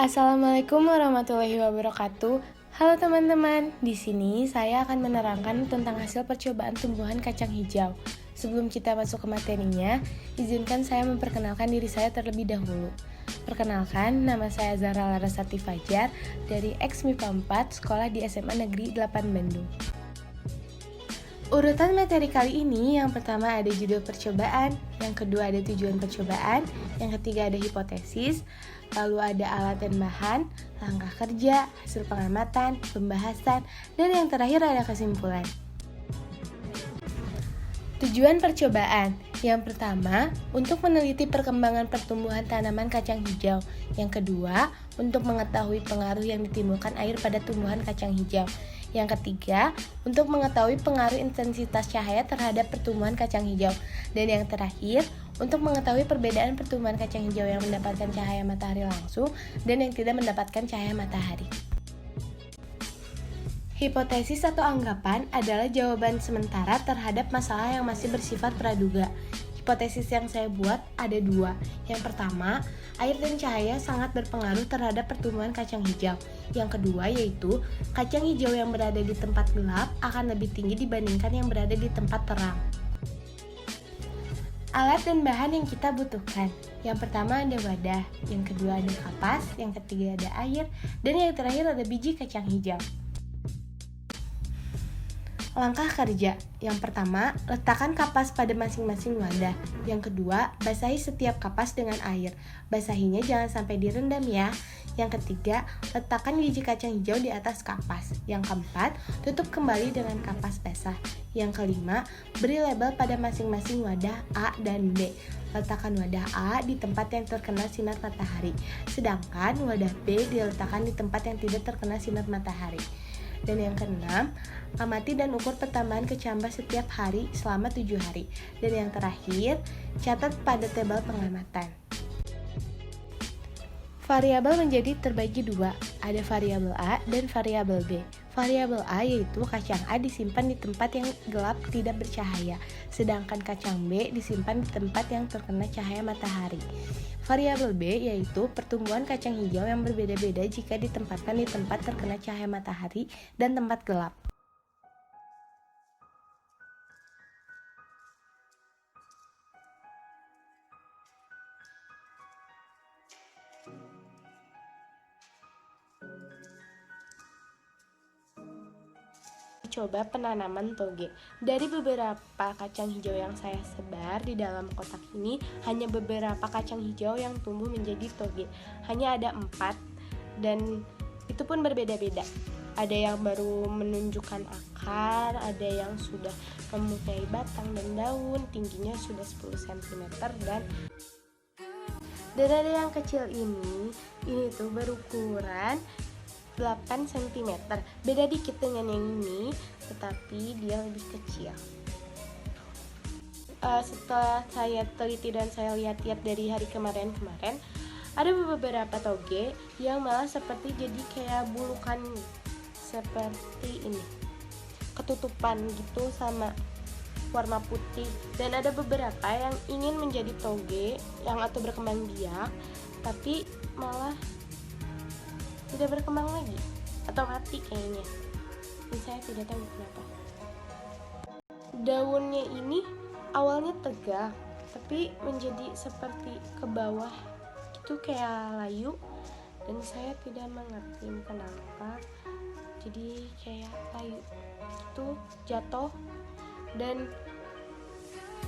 Assalamualaikum warahmatullahi wabarakatuh. Halo teman-teman, di sini saya akan menerangkan tentang hasil percobaan tumbuhan kacang hijau. Sebelum kita masuk ke materinya, izinkan saya memperkenalkan diri saya terlebih dahulu. Perkenalkan, nama saya Zahra Larasati Fajar dari ex-MIPA 4, sekolah di SMA Negeri 8 Bandung. Urutan materi kali ini, yang pertama ada judul percobaan, yang kedua ada tujuan percobaan, yang ketiga ada hipotesis, lalu ada alat dan bahan, langkah kerja, hasil pengamatan, pembahasan, dan yang terakhir ada kesimpulan. Tujuan percobaan yang pertama, untuk meneliti perkembangan pertumbuhan tanaman kacang hijau. Yang kedua, untuk mengetahui pengaruh yang ditimbulkan air pada tumbuhan kacang hijau. Yang ketiga, untuk mengetahui pengaruh intensitas cahaya terhadap pertumbuhan kacang hijau. Dan yang terakhir, untuk mengetahui perbedaan pertumbuhan kacang hijau yang mendapatkan cahaya matahari langsung dan yang tidak mendapatkan cahaya matahari. Hipotesis atau anggapan adalah jawaban sementara terhadap masalah yang masih bersifat praduga. Hipotesis yang saya buat ada dua. Yang pertama, air dan cahaya sangat berpengaruh terhadap pertumbuhan kacang hijau. Yang kedua yaitu, kacang hijau yang berada di tempat gelap akan lebih tinggi dibandingkan yang berada di tempat terang. Alat dan bahan yang kita butuhkan. Yang pertama ada wadah, yang kedua ada kapas, yang ketiga ada air, dan yang terakhir ada biji kacang hijau. Langkah kerja. Yang pertama, letakkan kapas pada masing-masing wadah. Yang kedua, basahi setiap kapas dengan air. Basahinya jangan sampai direndam ya. Yang ketiga, letakkan biji kacang hijau di atas kapas. Yang keempat, tutup kembali dengan kapas basah. Yang kelima, beri label pada masing-masing wadah A dan B. Letakkan wadah A di tempat yang terkena sinar matahari, sedangkan wadah B diletakkan di tempat yang tidak terkena sinar matahari. Dan yang keenam, amati dan ukur pertambahan kecambah setiap hari selama 7 hari. Dan yang terakhir, catat pada tabel pengamatan. Variabel menjadi terbagi dua, ada variabel A dan variabel B. Variabel A yaitu kacang A disimpan di tempat yang gelap tidak bercahaya, sedangkan kacang B disimpan di tempat yang terkena cahaya matahari. Variabel B yaitu pertumbuhan kacang hijau yang berbeda-beda jika ditempatkan di tempat terkena cahaya matahari dan tempat gelap. Coba penanaman toge. Dari beberapa kacang hijau yang saya sebar di dalam kotak ini, hanya beberapa kacang hijau yang tumbuh menjadi toge. Hanya ada 4 dan itu pun berbeda-beda. Ada yang baru menunjukkan akar, ada yang sudah mempunyai batang dan daun, tingginya sudah 10 cm dan ada yang kecil ini tuh berukuran 8 cm. Beda dikit dengan yang ini, tetapi dia lebih kecil. Setelah saya teliti dan saya lihat-lihat dari hari kemarin, ada beberapa toge yang malah seperti jadi kayak bulukan seperti ini, ketutupan gitu sama warna putih. Dan ada beberapa yang ingin menjadi toge yang atau berkembang biak, tapi malah tidak berkembang lagi atau mati kayaknya. Dan saya tidak tahu kenapa. Daunnya ini awalnya tegak, tapi menjadi seperti ke bawah itu kayak layu, dan saya tidak mengerti kenapa. Jadi kayak layu itu jatuh dan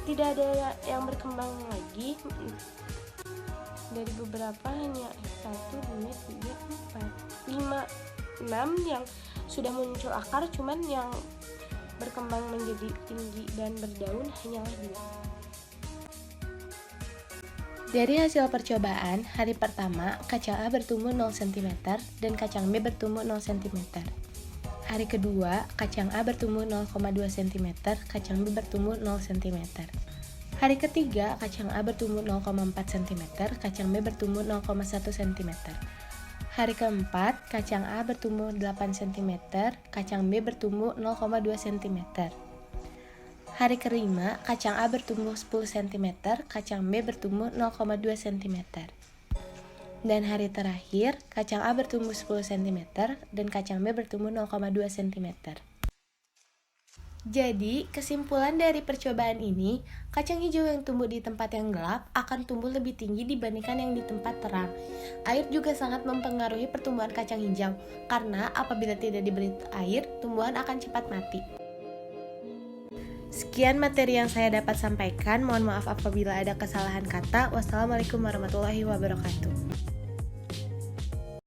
tidak ada yang berkembang lagi. Dari beberapa hanya 1, 2, 3, 4, 5, 6 yang sudah muncul akar, cuman yang berkembang menjadi tinggi dan berdaun hanyalah 2. Dari hasil percobaan, hari pertama kacang A bertumbuh 0 cm dan kacang B bertumbuh 0 cm. Hari kedua, kacang A bertumbuh 0,2 cm, kacang B bertumbuh 0 cm. Hari ketiga, kacang A bertumbuh 0,4 cm, kacang B bertumbuh 0,1 cm. Hari keempat, kacang A bertumbuh 8 cm, kacang B bertumbuh 0,2 cm. Hari kelima, kacang A bertumbuh 10 cm, kacang B bertumbuh 0,2 cm. Dan hari terakhir, kacang A bertumbuh 10 cm dan kacang B bertumbuh 0,2 cm. Jadi, kesimpulan dari percobaan ini, kacang hijau yang tumbuh di tempat yang gelap akan tumbuh lebih tinggi dibandingkan yang di tempat terang. Air juga sangat mempengaruhi pertumbuhan kacang hijau, karena apabila tidak diberi air, tumbuhan akan cepat mati. Sekian materi yang saya dapat sampaikan. Mohon maaf apabila ada kesalahan kata. Wassalamualaikum warahmatullahi wabarakatuh.